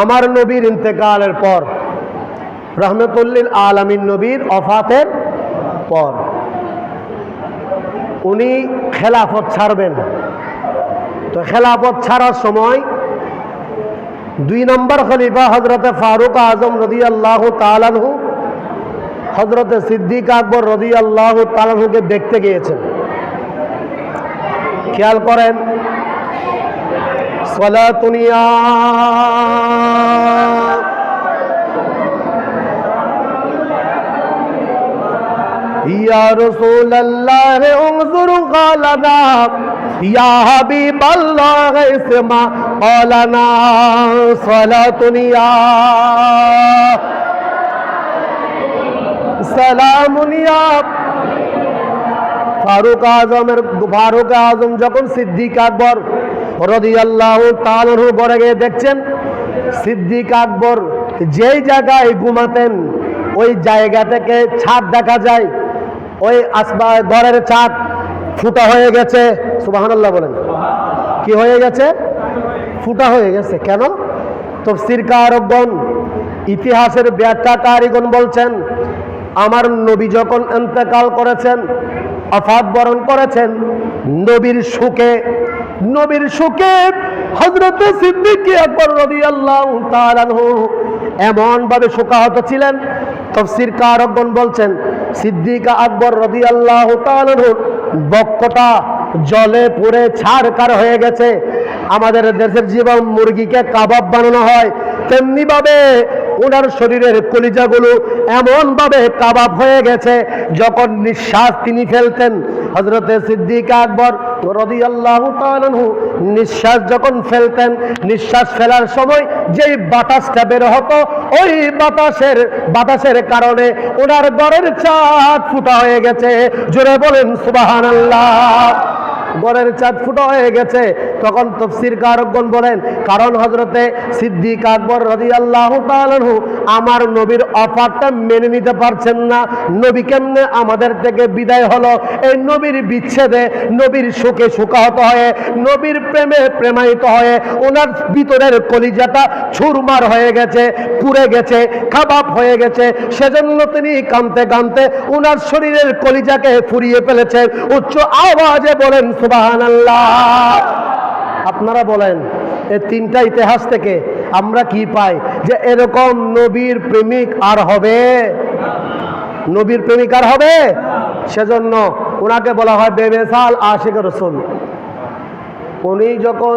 আমার নবীর ইন্তেকালের পর, রহমতুল্লিল আলামিন নবীর ওফাতের পর উনি খেলাফত ছাড়বেন। তো খেলাফত ছাড়ার সময় 2 নম্বর খলিফা হজরতে ফারুক আজম রাদিয়াল্লাহু তাআলা আনহু হজরতে সিদ্দিক আকবর রাদিয়াল্লাহু তাআলা আনহুকে দেখতে গিয়েছেন। খেয়াল করেন, সালাতুনিয়া ইয়া রাসূলুল্লাহ উনজুর কালানা ইয়া হাবিবাল্লাহ ইসমা কালানা সালাতুনিয়া সালামুনিয়া। ফারুক আজম যখন সিদ্দিক আকবর রাদিয়াল্লাহু তাআলা আনহু ঘরে গিয়ে দেখছেন সিদ্দিক আকবর যেই জায়গায় ঘুমাতেন ওই জায়গা থেকে ছাদ দেখা যায়, ওই ঘরের ছাদ ফুটা হয়ে গেছে। সুবহানাল্লাহ বলেন। কি হয়ে গেছে? ফুটা হয়ে গেছে। কেন? তাফসীরকারগণ, ইতিহাসের ব্যাখ্যাকারীগণ বলছেন, আমার নবী যখন ইন্তেকাল করেছেন, ওফাত বরণ করেছেন, নবীর শোকে হযরত সিদ্দিক আকবর রাদিয়াল্লাহু তাআলা আনহু এমন ভাবে শোকাহত ছিলেন। তাফসীরকারগণ বলছেন সিদ্দিক আকবর রাদিয়াল্লাহু তাআলা আনহুর বক্ষটা জলে পুড়ে ছারখার হয়ে গেছে। আমাদের দেশের জীবন মুরগিকে কাবাব বানানো হয়, তেমনি ভাবে ওনার শরীরের কলিজাগুলো এমন ভাবে কাবাব হয়ে গেছে। যখন নিঃশ্বাস তিনি ফেলতেন, হযরতে সিদ্দিক আকবর রাদিয়াল্লাহু তাআলা আনহু নিঃশ্বাস যখন ফেলতেন, নিঃশ্বাস ফেলার সময় যেই বাতাসটা বের হতো, ওই বাতাসের কারণে ওনার ঘরের ছাদ ফুটা হয়ে গেছে। জোরে বলেন সুবহানাল্লাহ। ঘরের ছাদ ফুটা হয়ে গেছে। তখন তাফসীরকারগণ বলেন, কারণ হযরতে সিদ্দিক আকবর রাদিয়াল্লাহু তাআলা আনহু আমার নবীর অফারটা মেনে নিতে পারছেন না। নবী কেমনে আমাদের থেকে বিদায় হলো, এই নবীর বিচ্ছেদে, নবীর শোকে শোকাহত হয়ে, নবীর প্রেমে প্রেমায়িত হয়ে ওনার ভিতরের কলিজাটা চুরমার হয়ে গেছে, পুড়ে গেছে, কাবাব হয়ে গেছে। সেজন্য তিনি কাঁদতে কাঁদতে ওনার শরীরের কলিজাকে ফুরিয়ে ফেলেছেন। উচ্চ আওয়াজে বলেন সুবহানাল্লাহ। আপনারা বলেন, এই 3টা ইতিহাস থেকে আমরা কি পাই? যে এরকম নবীর প্রেমিক আর হবে? নবীর প্রেমিক আর হবে? সেজন্য ওনাকে বলা হয় বেমিসাল আশিক রাসূল। উনি যখন